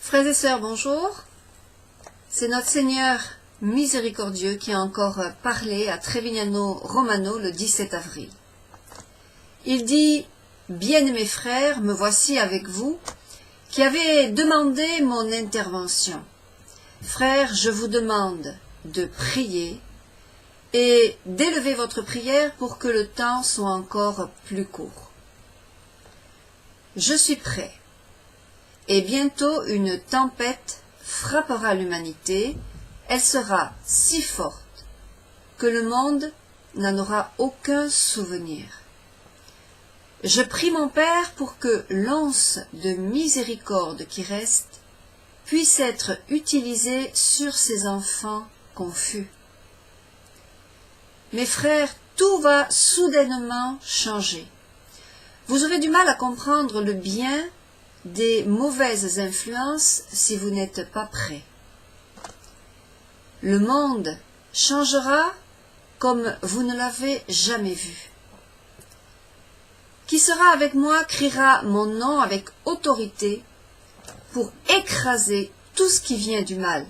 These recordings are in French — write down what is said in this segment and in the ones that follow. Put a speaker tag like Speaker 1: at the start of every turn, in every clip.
Speaker 1: Frères et sœurs, bonjour. C'est notre Seigneur miséricordieux qui a encore parlé à Trevignano Romano le 17 avril. Il dit « Bien-aimés frères, me voici avec vous, qui avez demandé mon intervention. Frères, je vous demande de prier et d'élever votre prière pour que le temps soit encore plus court. Je suis prêt. Et bientôt une tempête frappera l'humanité, elle sera si forte que le monde n'en aura aucun souvenir. Je prie mon Père pour que l'once de miséricorde qui reste puisse être utilisée sur ces enfants confus. Mes frères, tout va soudainement changer. Vous aurez du mal à comprendre le bien des mauvaises influences si vous n'êtes pas prêts. Le monde changera comme vous ne l'avez jamais vu. Qui sera avec moi criera mon nom avec autorité pour écraser tout ce qui vient du mal.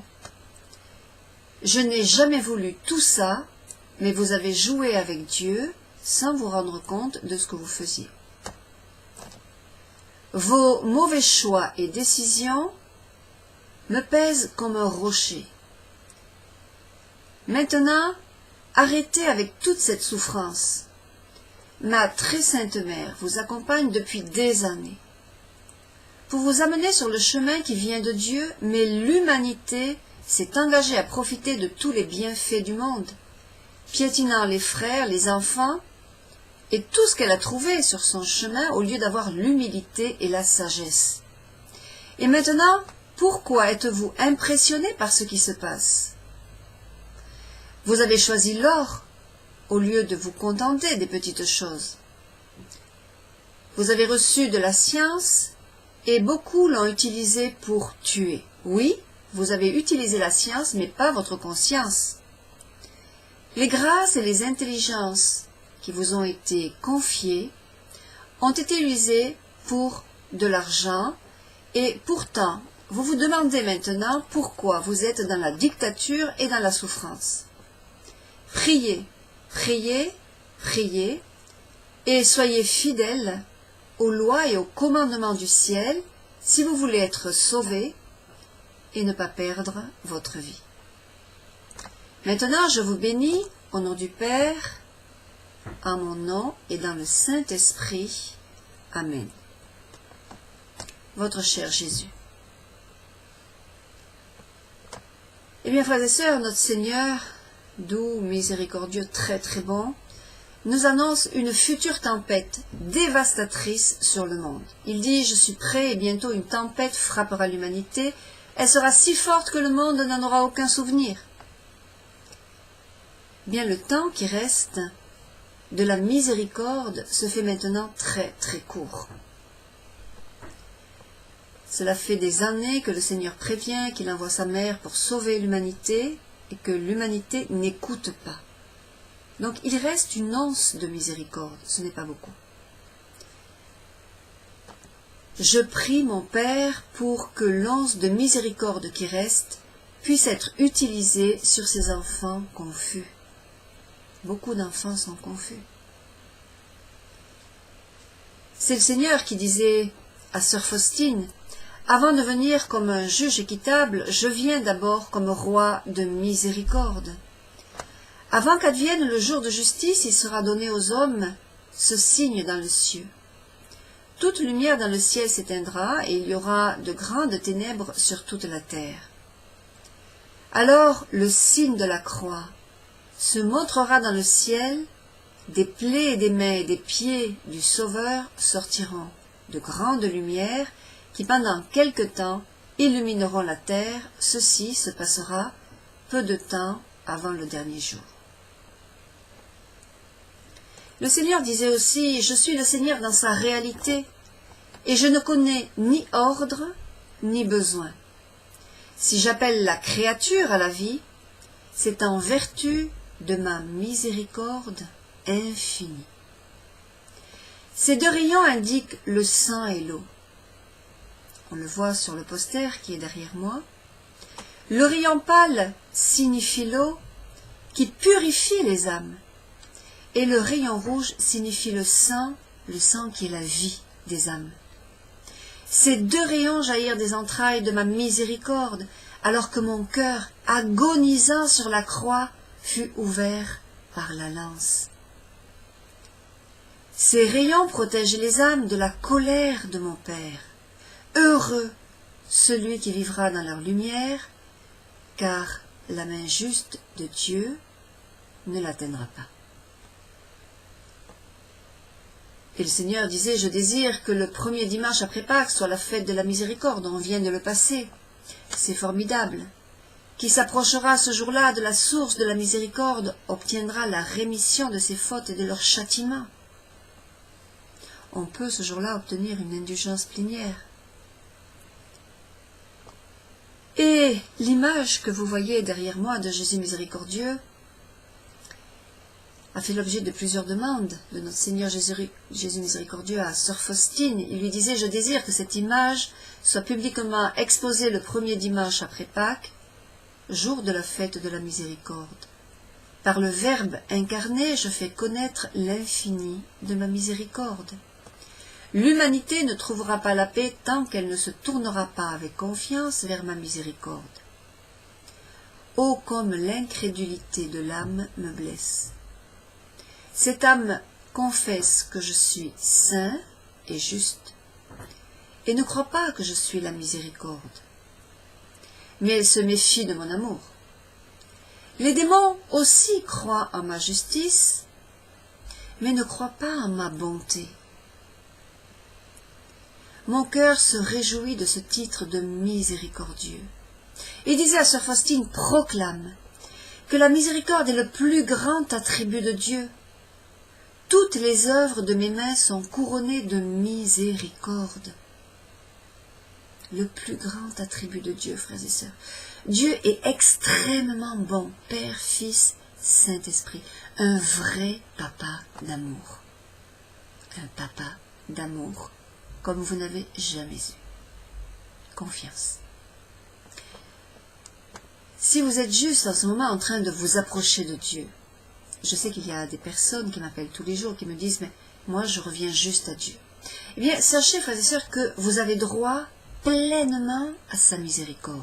Speaker 1: Je n'ai jamais voulu tout ça, mais vous avez joué avec Dieu sans vous rendre compte de ce que vous faisiez. Vos mauvais choix et décisions me pèsent comme un rocher. Maintenant, arrêtez avec toute cette souffrance. Ma très sainte mère vous accompagne depuis des années pour vous amener sur le chemin qui vient de Dieu, mais l'humanité s'est engagée à profiter de tous les bienfaits du monde, piétinant les frères, les enfants, et tout ce qu'elle a trouvé sur son chemin au lieu d'avoir l'humilité et la sagesse. Et maintenant, pourquoi êtes-vous impressionné par ce qui se passe? Vous avez choisi l'or au lieu de vous contenter des petites choses. Vous avez reçu de la science et beaucoup l'ont utilisée pour tuer. Oui, vous avez utilisé la science, mais pas votre conscience. Les grâces et les intelligences qui vous ont été confiés ont été utilisés pour de l'argent et pourtant, vous vous demandez maintenant pourquoi vous êtes dans la dictature et dans la souffrance. Priez, priez, priez et soyez fidèles aux lois et aux commandements du ciel si vous voulez être sauvés et ne pas perdre votre vie. Maintenant, je vous bénis au nom du Père, en mon nom et dans le Saint-Esprit. Amen. Votre cher Jésus. Eh bien, frères et sœurs, notre Seigneur, doux, miséricordieux, très très bon, nous annonce une future tempête dévastatrice sur le monde. Il dit, je suis prêt et bientôt une tempête frappera l'humanité. Elle sera si forte que le monde n'en aura aucun souvenir. Bien, le temps qui reste de la miséricorde se fait maintenant très très court. Cela fait des années que le Seigneur prévient qu'il envoie sa mère pour sauver l'humanité et que l'humanité n'écoute pas. Donc il reste une once de miséricorde, ce n'est pas beaucoup. Je prie mon Père pour que l'once de miséricorde qui reste puisse être utilisée sur ces enfants confus. Beaucoup d'enfants sont confus. C'est le Seigneur qui disait à sœur Faustine, « Avant de venir comme un juge équitable, je viens d'abord comme roi de miséricorde. Avant qu'advienne le jour de justice, il sera donné aux hommes ce signe dans le ciel. Toute lumière dans le ciel s'éteindra et il y aura de grandes ténèbres sur toute la terre. Alors le signe de la croix se montrera dans le ciel, des plaies et des mains et des pieds du Sauveur sortiront de grandes lumières qui pendant quelque temps illumineront la terre. Ceci se passera peu de temps avant le dernier jour. » Le Seigneur disait aussi, « Je suis le Seigneur dans sa réalité, et je ne connais ni ordre ni besoin. Si j'appelle la créature à la vie, c'est en vertu de ma miséricorde infinie. » Ces deux rayons indiquent le sang et l'eau. on le voit sur le poster qui est derrière moi. Le rayon pâle signifie l'eau qui purifie les âmes. Et le rayon rouge signifie le sang qui est la vie des âmes. Ces deux rayons jaillirent des entrailles de ma miséricorde, alors que mon cœur, agonisant sur la croix, fut ouvert par la lance. Ces rayons protègent les âmes de la colère de mon Père. Heureux celui qui vivra dans leur lumière, car la main juste de Dieu ne l'atteindra pas. Et le Seigneur disait, je désire que le premier dimanche après Pâques soit la fête de la miséricorde, on vient de le passer. C'est formidable. Qui s'approchera ce jour-là de la source de la miséricorde obtiendra la rémission de ses fautes et de leur châtiment. On peut ce jour-là obtenir une indulgence plénière. Et l'image que vous voyez derrière moi de Jésus miséricordieux a fait l'objet de plusieurs demandes de notre Seigneur Jésus miséricordieux à Sœur Faustine. Il lui disait, je désire que cette image soit publiquement exposée le premier dimanche après Pâques, jour de la fête de la miséricorde. Par le Verbe incarné, je fais connaître l'infini de ma miséricorde. L'humanité ne trouvera pas la paix tant qu'elle ne se tournera pas avec confiance vers ma miséricorde. Ô comme l'incrédulité de l'âme me blesse. Cette âme confesse que je suis saint et juste, et ne croit pas que je suis la miséricorde. Mais elle se méfie de mon amour. Les démons aussi croient en ma justice, mais ne croient pas en ma bonté. Mon cœur se réjouit de ce titre de miséricordieux. Il disait à Sœur Faustine, proclame que la miséricorde est le plus grand attribut de Dieu. Toutes les œuvres de mes mains sont couronnées de miséricorde. Le plus grand attribut de Dieu, frères et sœurs. Dieu est extrêmement bon, Père, Fils, Saint-Esprit. Un vrai papa d'amour. Un papa d'amour, comme vous n'avez jamais eu. Confiance. Si vous êtes juste en ce moment en train de vous approcher de Dieu, je sais qu'il y a des personnes qui m'appellent tous les jours, qui me disent, mais moi je reviens juste à Dieu. Eh bien, sachez, frères et sœurs, que vous avez droit pleinement à sa miséricorde.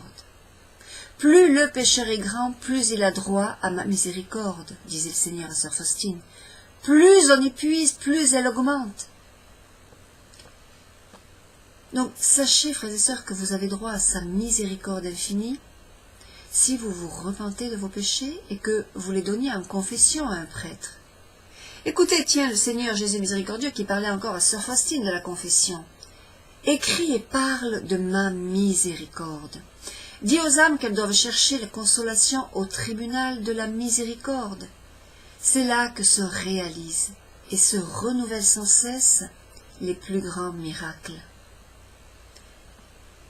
Speaker 1: Plus le pécheur est grand, plus il a droit à ma miséricorde, disait le Seigneur à Sœur Faustine. Plus on épuise, plus elle augmente. Donc, sachez, frères et sœurs, que vous avez droit à sa miséricorde infinie, si vous vous repentez de vos péchés et que vous les donniez en confession à un prêtre. Écoutez, tiens, le Seigneur Jésus miséricordieux qui parlait encore à Sœur Faustine de la confession. Écrit et parle de ma miséricorde. Dis aux âmes qu'elles doivent chercher la consolation au tribunal de la miséricorde. C'est là que se réalisent et se renouvellent sans cesse les plus grands miracles.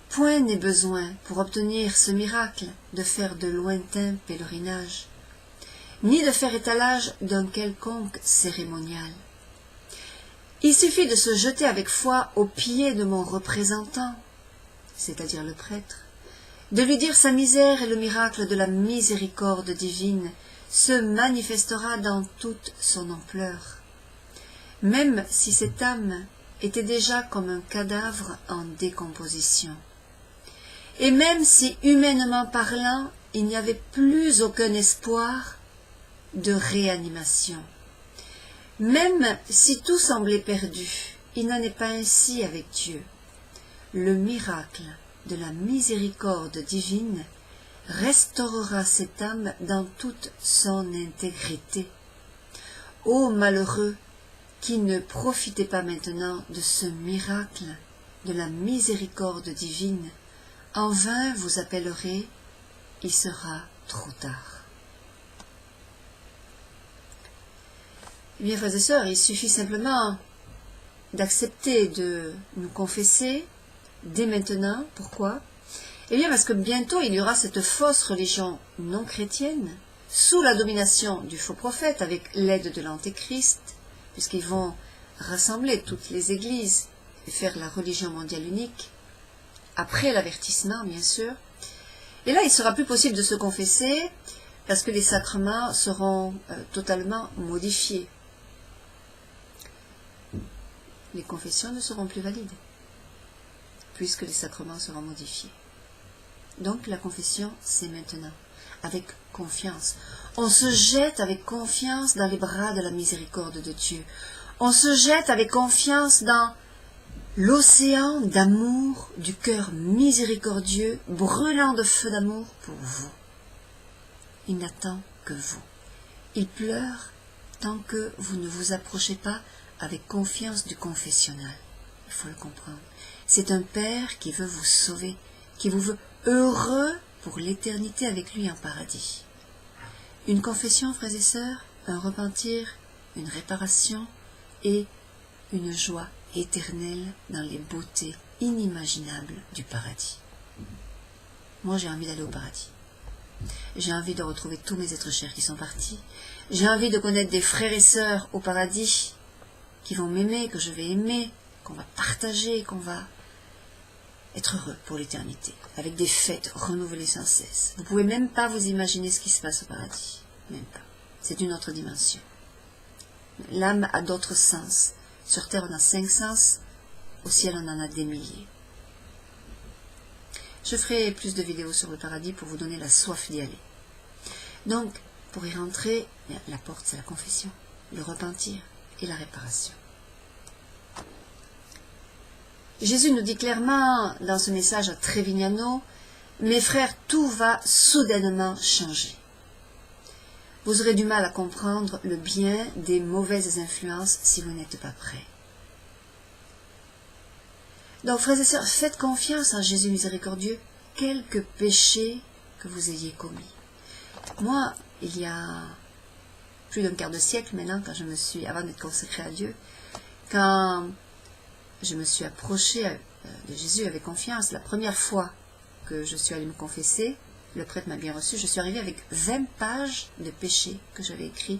Speaker 1: Point n'est besoin, pour obtenir ce miracle, de faire de lointains pèlerinages, ni de faire étalage d'un quelconque cérémonial. Il suffit de se jeter avec foi aux pieds de mon représentant, c'est-à-dire le prêtre, de lui dire sa misère et le miracle de la miséricorde divine se manifestera dans toute son ampleur. Même si cette âme était déjà comme un cadavre en décomposition. Et même si, humainement parlant, il n'y avait plus aucun espoir de réanimation. Même si tout semblait perdu, il n'en est pas ainsi avec Dieu. Le miracle de la miséricorde divine restaurera cette âme dans toute son intégrité. Ô malheureux qui ne profitez pas maintenant de ce miracle de la miséricorde divine, en vain vous appellerez, il sera trop tard. Eh bien, frères et sœurs, il suffit simplement d'accepter de nous confesser dès maintenant. Pourquoi? Eh bien, parce que bientôt il y aura cette fausse religion non chrétienne, sous la domination du faux prophète, avec l'aide de l'Antéchrist, puisqu'ils vont rassembler toutes les églises et faire la religion mondiale unique, après l'avertissement bien sûr. Et là, il sera plus possible de se confesser parce que les sacrements seront totalement modifiés. Les confessions ne seront plus valides puisque les sacrements seront modifiés. Donc la confession, c'est maintenant, avec confiance. On se jette avec confiance dans les bras de la miséricorde de Dieu. On se jette avec confiance dans l'océan d'amour du cœur miséricordieux, brûlant de feu d'amour pour vous. Il n'attend que vous. Il pleure tant que vous ne vous approchez pas avec confiance du confessionnal. Il faut le comprendre. C'est un Père qui veut vous sauver, qui vous veut heureux pour l'éternité avec lui en paradis. Une confession, frères et sœurs, un repentir, une réparation et une joie éternelle dans les beautés inimaginables du paradis. Moi, j'ai envie d'aller au paradis. J'ai envie de retrouver tous mes êtres chers qui sont partis. J'ai envie de connaître des frères et sœurs au paradis qui vont m'aimer, que je vais aimer, qu'on va partager, qu'on va être heureux pour l'éternité, avec des fêtes renouvelées sans cesse. Vous ne pouvez même pas vous imaginer ce qui se passe au paradis. Même pas. C'est une autre dimension. L'âme a d'autres sens. Sur terre, on a 5 sens. Au ciel, on en a des milliers. Je ferai plus de vidéos sur le paradis pour vous donner la soif d'y aller. Donc, pour y rentrer, la porte, c'est la confession, le repentir et la réparation. Jésus nous dit clairement dans ce message à Trevignano, « Mes frères, tout va soudainement changer. » Vous aurez du mal à comprendre le bien des mauvaises influences si vous n'êtes pas prêts. Donc, frères et sœurs, faites confiance en Jésus miséricordieux, quelque péché que vous ayez commis. Moi, il y a plus d'un quart de siècle maintenant, avant d'être consacrée à Dieu, quand je me suis approchée de Jésus avec confiance, la première fois que je suis allée me confesser, le prêtre m'a bien reçu, je suis arrivée avec 20 pages de péchés que j'avais écrits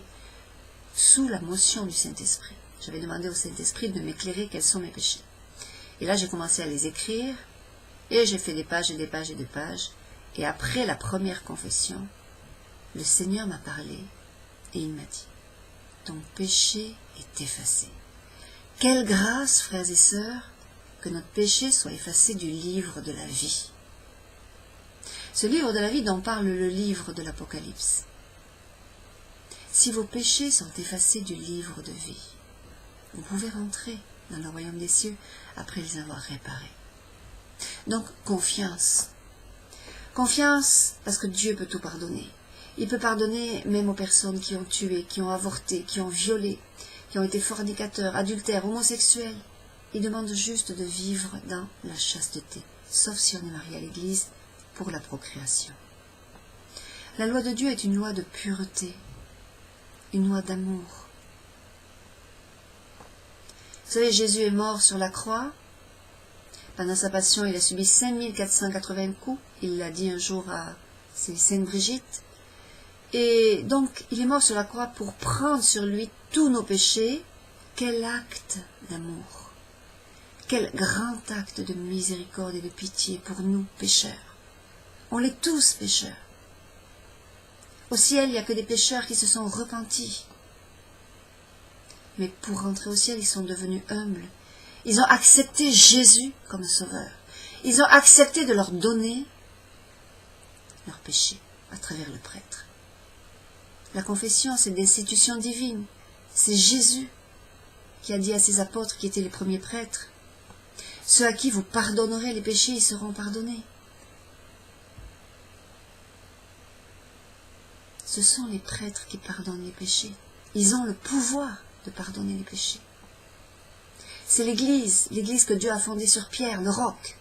Speaker 1: sous la motion du Saint-Esprit. J'avais demandé au Saint-Esprit de m'éclairer quels sont mes péchés. Et là, j'ai commencé à les écrire, et j'ai fait des pages et des pages et des pages. Et après la première confession, le Seigneur m'a parlé, et il m'a dit, « Ton péché est effacé. » Quelle grâce, frères et sœurs, que notre péché soit effacé du livre de la vie. Ce livre de la vie dont parle le livre de l'Apocalypse. Si vos péchés sont effacés du livre de vie, vous pouvez rentrer dans le royaume des cieux après les avoir réparés. Donc, confiance. Confiance parce que Dieu peut tout pardonner. Il peut pardonner même aux personnes qui ont tué, qui ont avorté, qui ont violé, qui ont été fornicateurs, adultères, homosexuels. Il demande juste de vivre dans la chasteté, sauf si on est marié à l'Église pour la procréation. La loi de Dieu est une loi de pureté, une loi d'amour. Vous savez, Jésus est mort sur la croix. Pendant sa passion, il a subi 5480 coups. Il l'a dit un jour à Sainte Brigitte. Et donc, il est mort sur la croix pour prendre sur lui tous nos péchés. Quel acte d'amour! Quel grand acte de miséricorde et de pitié pour nous, pécheurs! On est tous pécheurs. Au ciel, il n'y a que des pécheurs qui se sont repentis. Mais pour rentrer au ciel, ils sont devenus humbles. Ils ont accepté Jésus comme sauveur. Ils ont accepté de leur donner leur péché à travers le prêtre. La confession, c'est l'institution divine. C'est Jésus qui a dit à ses apôtres qui étaient les premiers prêtres, « Ceux à qui vous pardonnerez les péchés, ils seront pardonnés. » Ce sont les prêtres qui pardonnent les péchés. Ils ont le pouvoir de pardonner les péchés. C'est l'Église que Dieu a fondée sur Pierre, le roc.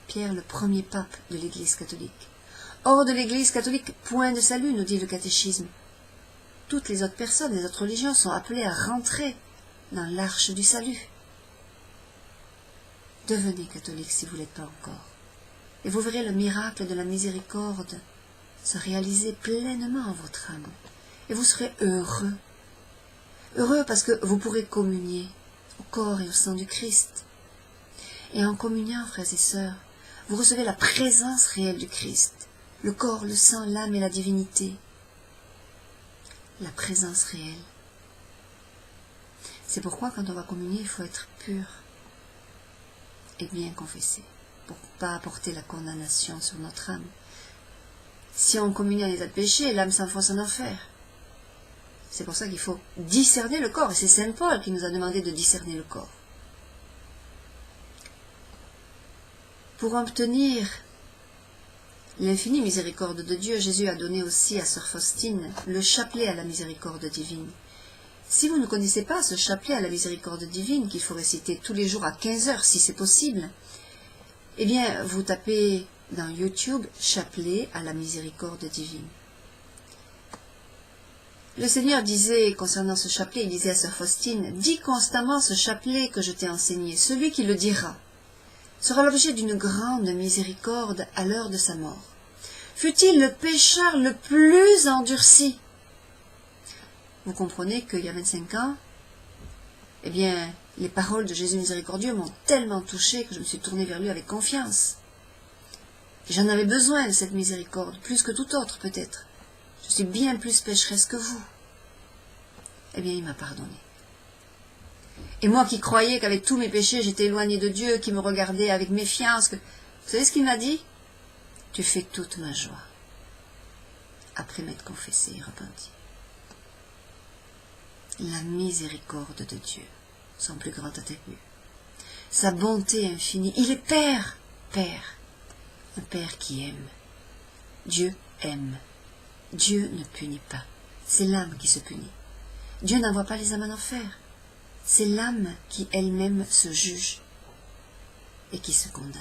Speaker 1: Pierre, le premier pape de l'Église catholique. Hors de l'Église catholique, point de salut, nous dit le catéchisme. Toutes les autres personnes, les autres religions sont appelées à rentrer dans l'arche du salut. Devenez catholique si vous ne l'êtes pas encore. Et vous verrez le miracle de la miséricorde se réaliser pleinement en votre âme. Et vous serez heureux. Heureux parce que vous pourrez communier au corps et au sang du Christ. Et en communiant, frères et sœurs, vous recevez la présence réelle du Christ, le corps, le sang, l'âme et la divinité. La présence réelle. C'est pourquoi quand on va communier, il faut être pur et bien confessé, pour ne pas apporter la condamnation sur notre âme. Si on communie en état de péché, l'âme s'enfonce en enfer. C'est pour ça qu'il faut discerner le corps, et c'est Saint Paul qui nous a demandé de discerner le corps. Pour obtenir l'infinie miséricorde de Dieu, Jésus a donné aussi à sœur Faustine le chapelet à la miséricorde divine. Si vous ne connaissez pas ce chapelet à la miséricorde divine, qu'il faut réciter tous les jours à 15 heures si c'est possible, eh bien vous tapez dans YouTube « Chapelet à la miséricorde divine ». Le Seigneur disait, concernant ce chapelet, il disait à sœur Faustine, « Dis constamment ce chapelet que je t'ai enseigné, celui qui le dira sera l'objet d'une grande miséricorde à l'heure de sa mort. Fût-il le pécheur le plus endurci. » Vous comprenez qu'il y a 25 ans, eh bien, les paroles de Jésus miséricordieux m'ont tellement touché que je me suis tournée vers lui avec confiance. J'en avais besoin de cette miséricorde, plus que tout autre peut-être. Je suis bien plus pécheresse que vous. Eh bien, il m'a pardonné. Et moi qui croyais qu'avec tous mes péchés, j'étais éloignée de Dieu, qui me regardait avec méfiance, vous savez ce qu'il m'a dit? Tu fais toute ma joie. Après m'être confessé et repenti. La miséricorde de Dieu, son plus grand attribut. Sa bonté infinie. Il est Père, Père. Un Père qui aime. Dieu aime. Dieu ne punit pas. C'est l'âme qui se punit. Dieu n'envoie pas les âmes en enfer. C'est l'âme qui elle-même se juge et qui se condamne.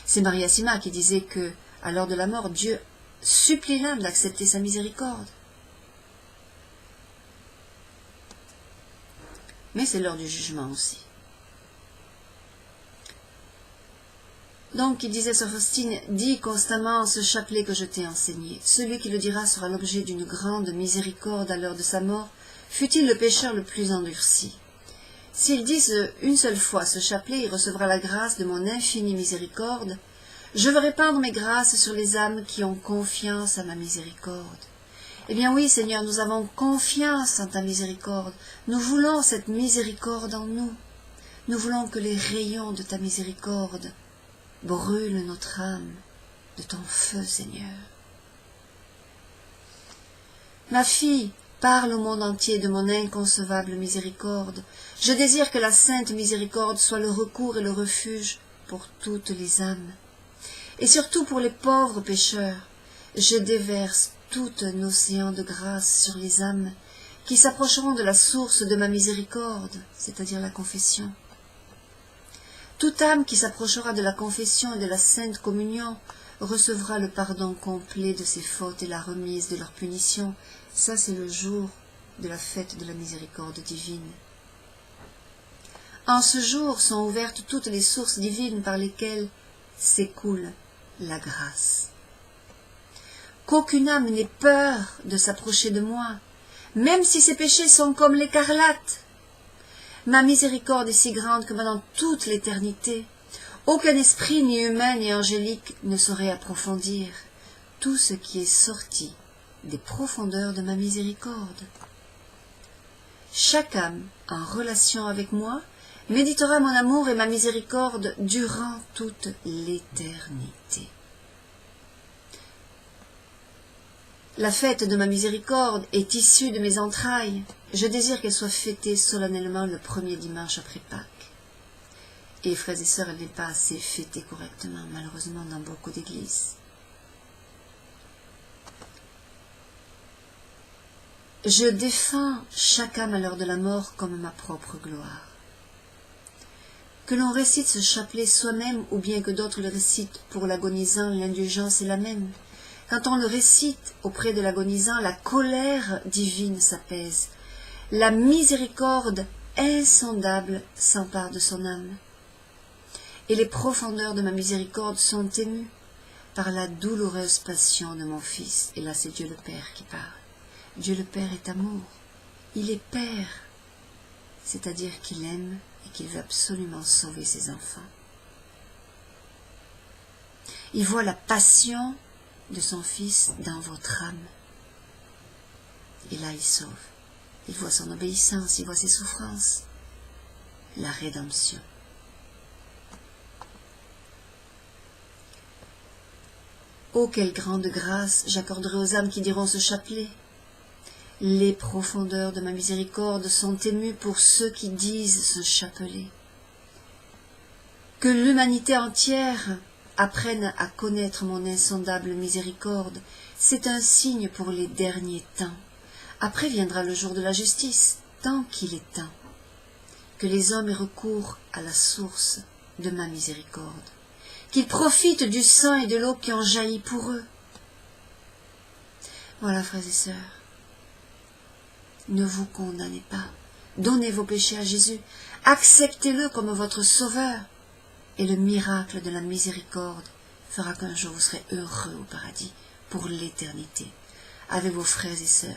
Speaker 1: C'est Maria Sima qui disait que, à l'heure de la mort, Dieu supplie l'âme d'accepter sa miséricorde. Mais c'est l'heure du jugement aussi. Donc, il disait sur Faustine, « Dis constamment ce chapelet que je t'ai enseigné. Celui qui le dira sera l'objet d'une grande miséricorde à l'heure de sa mort, fût-il le pécheur le plus endurci. S'il dit une seule fois ce chapelet, il recevra la grâce de mon infinie miséricorde. Je veux répandre mes grâces sur les âmes qui ont confiance à ma miséricorde. » Eh bien oui, Seigneur, nous avons confiance en ta miséricorde. Nous voulons cette miséricorde en nous. Nous voulons que les rayons de ta miséricorde brûlent notre âme de ton feu, Seigneur. Ma fille, parle au monde entier de mon inconcevable miséricorde. Je désire que la sainte miséricorde soit le recours et le refuge pour toutes les âmes. Et surtout pour les pauvres pécheurs, je déverse tout un océan de grâce sur les âmes qui s'approcheront de la source de ma miséricorde, c'est-à-dire la confession. Toute âme qui s'approchera de la confession et de la sainte communion recevra le pardon complet de ses fautes et la remise de leur punition. Ça, c'est le jour de la fête de la miséricorde divine. En ce jour sont ouvertes toutes les sources divines par lesquelles s'écoule la grâce. Qu'aucune âme n'ait peur de s'approcher de moi, même si ses péchés sont comme l'écarlate. Ma miséricorde est si grande que pendant toute l'éternité, aucun esprit, ni humain, ni angélique, ne saurait approfondir tout ce qui est sorti des profondeurs de ma miséricorde. Chaque âme, en relation avec moi, méditera mon amour et ma miséricorde durant toute l'éternité. La fête de ma miséricorde est issue de mes entrailles. Je désire qu'elle soit fêtée solennellement le premier dimanche après Pâques. Et frères et sœurs, elle n'est pas assez fêtée correctement, malheureusement, dans beaucoup d'églises. Je défends chaque âme à l'heure de la mort comme ma propre gloire. Que l'on récite ce chapelet soi-même ou bien que d'autres le récitent pour l'agonisant, l'indulgence est la même. Quand on le récite auprès de l'agonisant, la colère divine s'apaise. La miséricorde insondable s'empare de son âme. Et les profondeurs de ma miséricorde sont émues par la douloureuse passion de mon Fils. Et là, c'est Dieu le Père qui parle. Dieu le Père est amour. Il est Père, c'est-à-dire qu'il aime et qu'il veut absolument sauver ses enfants. Il voit la passion de son Fils dans votre âme. Et là, il sauve. Il voit son obéissance, il voit ses souffrances. La rédemption. Oh, quelle grande grâce j'accorderai aux âmes qui diront ce chapelet. Les profondeurs de ma miséricorde sont émues pour ceux qui disent ce chapelet. Que l'humanité entière apprenne à connaître mon insondable miséricorde, c'est un signe pour les derniers temps. Après viendra le jour de la justice, tant qu'il est temps. Que les hommes aient recours à la source de ma miséricorde, qu'ils profitent du sang et de l'eau qui ont jailli pour eux. Voilà, frères et sœurs, ne vous condamnez pas, donnez vos péchés à Jésus, acceptez-le comme votre sauveur, et le miracle de la miséricorde fera qu'un jour vous serez heureux au paradis pour l'éternité, avec vos frères et sœurs,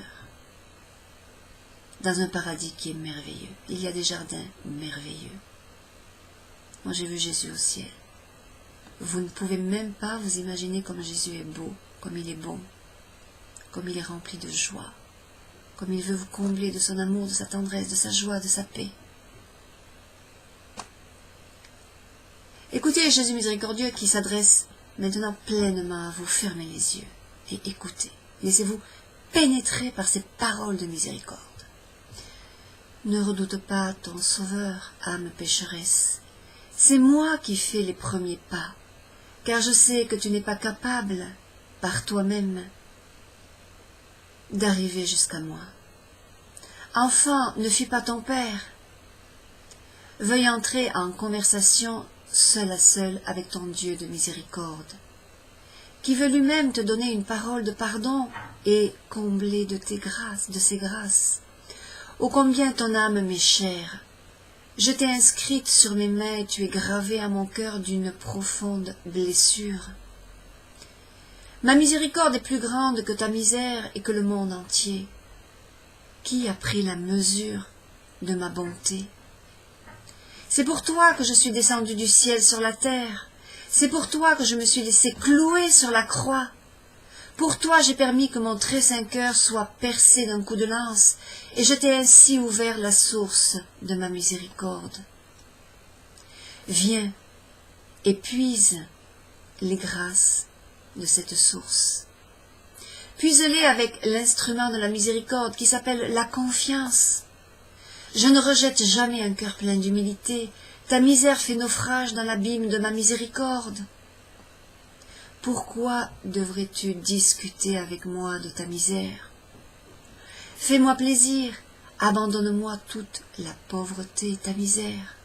Speaker 1: dans un paradis qui est merveilleux. Il y a des jardins merveilleux. Moi j'ai vu Jésus au ciel. Vous ne pouvez même pas vous imaginer comme Jésus est beau, comme il est bon, comme il est rempli de joie, comme il veut vous combler de son amour, de sa tendresse, de sa joie, de sa paix. Écoutez Jésus miséricordieux qui s'adresse maintenant pleinement à vous. Fermez les yeux et écoutez. Laissez-vous pénétrer par ces paroles de miséricorde. Ne redoute pas ton sauveur, âme pécheresse. C'est moi qui fais les premiers pas, car je sais que tu n'es pas capable, par toi-même, d'arriver jusqu'à moi. Enfant, ne fuis pas ton père. Veuille entrer en conversation seul à seul avec ton Dieu de miséricorde, qui veut lui-même te donner une parole de pardon et combler de tes grâces, de ses grâces. Ô combien ton âme m'est chère! Je t'ai inscrite sur mes mains et tu es gravée à mon cœur d'une profonde blessure. Ma miséricorde est plus grande que ta misère et que le monde entier. Qui a pris la mesure de ma bonté? C'est pour toi que je suis descendue du ciel sur la terre. C'est pour toi que je me suis laissé clouer sur la croix. Pour toi j'ai permis que mon très saint cœur soit percé d'un coup de lance, et je t'ai ainsi ouvert la source de ma miséricorde. Viens et puise les grâces de cette source. Puise-les avec l'instrument de la miséricorde qui s'appelle la confiance. Je ne rejette jamais un cœur plein d'humilité. Ta misère fait naufrage dans l'abîme de ma miséricorde. Pourquoi devrais-tu discuter avec moi de ta misère? Fais-moi plaisir, abandonne-moi toute la pauvreté et ta misère,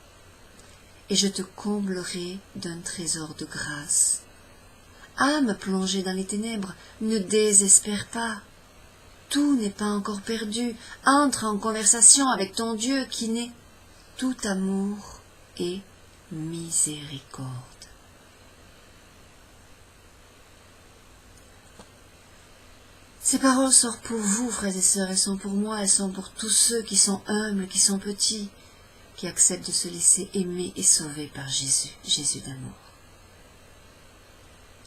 Speaker 1: et je te comblerai d'un trésor de grâce. Âme plongée dans les ténèbres, ne désespère pas. Tout n'est pas encore perdu. Entre en conversation avec ton Dieu qui n'est tout amour et miséricorde. Ces paroles sont pour vous, frères et sœurs, elles sont pour moi, elles sont pour tous ceux qui sont humbles, qui sont petits, qui acceptent de se laisser aimer et sauver par Jésus, Jésus d'amour.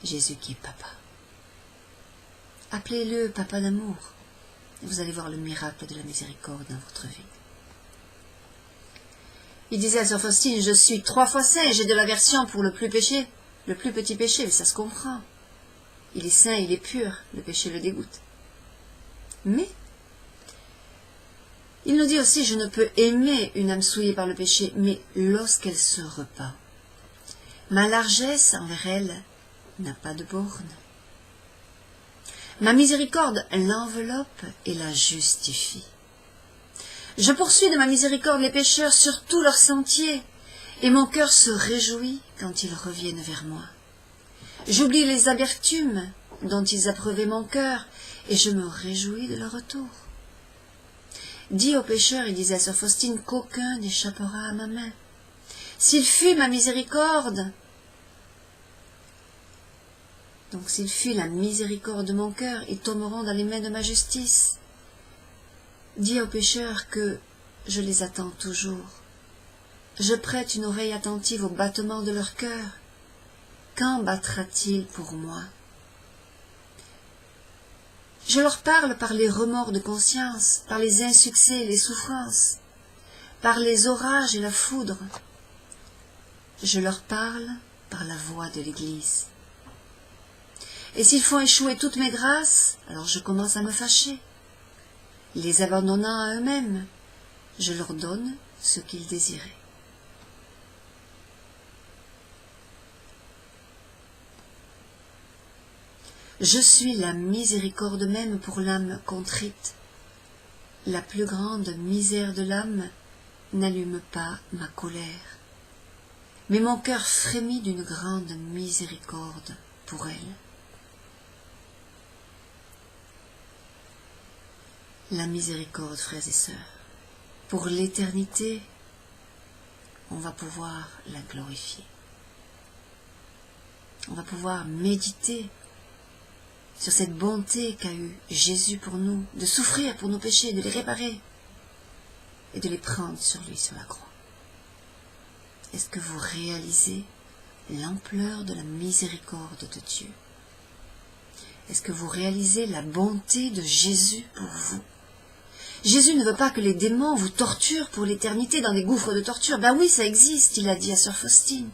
Speaker 1: Jésus qui est papa. Appelez-le papa d'amour, et vous allez voir le miracle de la miséricorde dans votre vie. Il disait à sœur Faustine, je suis 3 fois saint, j'ai de l'aversion pour le plus péché, le plus petit péché, mais ça se comprend. Il est saint, il est pur, le péché le dégoûte. Mais, il nous dit aussi, je ne peux aimer une âme souillée par le péché, mais lorsqu'elle se repent. Ma largesse envers elle n'a pas de borne. Ma miséricorde l'enveloppe et la justifie. Je poursuis de ma miséricorde les pécheurs sur tous leurs sentiers, et mon cœur se réjouit quand ils reviennent vers moi. J'oublie les amertumes dont ils abreuvaient mon cœur, et je me réjouis de leur retour. Dis aux pécheurs, il disait à sœur Faustine, qu'aucun n'échappera à ma main. S'il fuit ma miséricorde, donc s'il fuit la miséricorde de mon cœur, ils tomberont dans les mains de ma justice. Dis aux pécheurs que je les attends toujours. je prête une oreille attentive aux battements de leur cœur. Quand battra-t-il pour moi? Je leur parle par les remords de conscience, par les insuccès et les souffrances, par les orages et la foudre. Je leur parle par la voix de l'Église. Et s'ils font échouer toutes mes grâces, alors je commence à me fâcher. Les abandonnant à eux-mêmes, je leur donne ce qu'ils désiraient. Je suis la miséricorde même pour l'âme contrite. La plus grande misère de l'âme n'allume pas ma colère, mais mon cœur frémit d'une grande miséricorde pour elle. La miséricorde, frères et sœurs, pour l'éternité, on va pouvoir la glorifier. On va pouvoir méditer sur cette bonté qu'a eue Jésus pour nous, de souffrir pour nos péchés, de les réparer et de les prendre sur lui, sur la croix. Est-ce que vous réalisez l'ampleur de la miséricorde de Dieu? Est-ce que vous réalisez la bonté de Jésus pour vous? Jésus ne veut pas que les démons vous torturent pour l'éternité dans des gouffres de torture. Ben oui, ça existe, il a dit à sœur Faustine.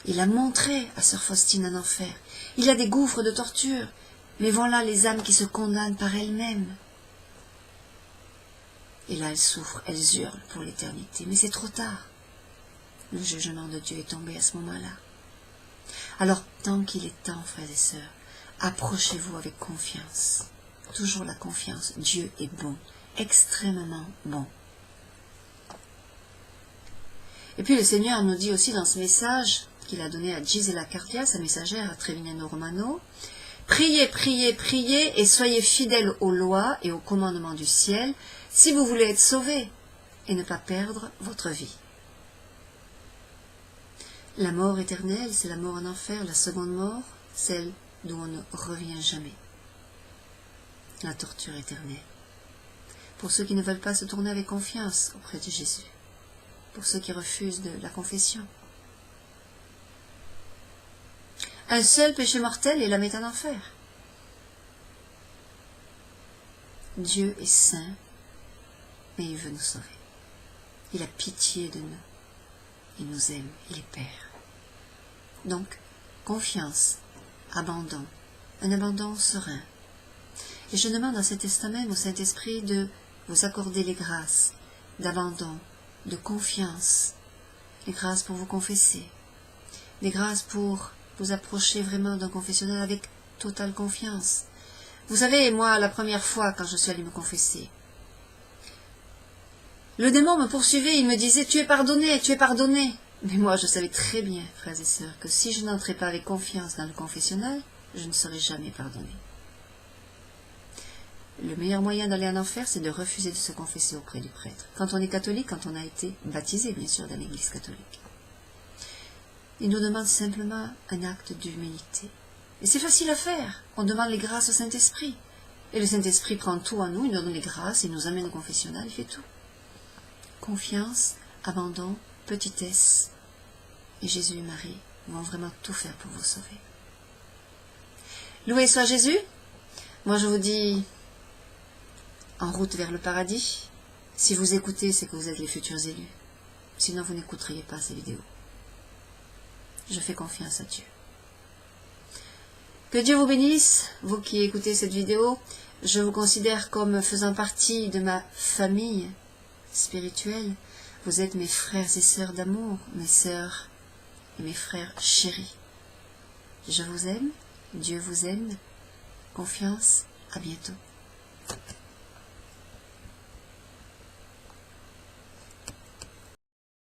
Speaker 1: Il a montré à sœur Faustine un enfer. Il y a des gouffres de torture, mais voilà les âmes qui se condamnent par elles-mêmes. Et là, elles souffrent, elles hurlent pour l'éternité. Mais c'est trop tard. Le jugement de Dieu est tombé à ce moment-là. Alors, tant qu'il est temps, frères et sœurs, approchez-vous avec confiance. Toujours la confiance. Dieu est bon, extrêmement bon. Et puis le Seigneur nous dit aussi dans ce message qu'il a donné à Gisela Carpia, sa messagère à Trevignano Romano, « Priez, priez, priez et soyez fidèles aux lois et aux commandements du ciel si vous voulez être sauvés et ne pas perdre votre vie. » La mort éternelle, c'est la mort en enfer, la seconde mort, celle d'où on ne revient jamais. La torture éternelle. Pour ceux qui ne veulent pas se tourner avec confiance auprès de Jésus. Pour ceux qui refusent de la confession. Un seul péché mortel et la met en enfer. Dieu est saint, mais il veut nous sauver. Il a pitié de nous. Il nous aime, il est Père. Donc, confiance, abandon, un abandon serein. Et je demande à cet instant même au Saint-Esprit de vous accorder les grâces d'abandon, de confiance, les grâces pour vous confesser, les grâces pour vous approcher vraiment d'un confessionnal avec totale confiance. Vous savez, moi, la première fois quand je suis allée me confesser, le démon me poursuivait, il me disait « Tu es pardonné, tu es pardonné ». Mais moi, je savais très bien, frères et sœurs, que si je n'entrais pas avec confiance dans le confessionnal, je ne serais jamais pardonné. Le meilleur moyen d'aller en enfer, c'est de refuser de se confesser auprès du prêtre. Quand on est catholique, quand on a été baptisé, bien sûr, dans l'église catholique. Il nous demande simplement un acte d'humilité. Et c'est facile à faire. On demande les grâces au Saint-Esprit. Et le Saint-Esprit prend tout en nous, il nous donne les grâces, il nous amène au confessionnal, il fait tout. Confiance, abandon, petitesse. Et Jésus et Marie vont vraiment tout faire pour vous sauver. Loué soit Jésus. Moi je vous dis, en route vers le paradis. Si vous écoutez, c'est que vous êtes les futurs élus. Sinon vous n'écouteriez pas ces vidéos. Je fais confiance à Dieu. Que Dieu vous bénisse, vous qui écoutez cette vidéo. Je vous considère comme faisant partie de ma famille spirituelle. Vous êtes mes frères et sœurs d'amour, mes sœurs et mes frères chéris. Je vous aime, Dieu vous aime. Confiance, à bientôt.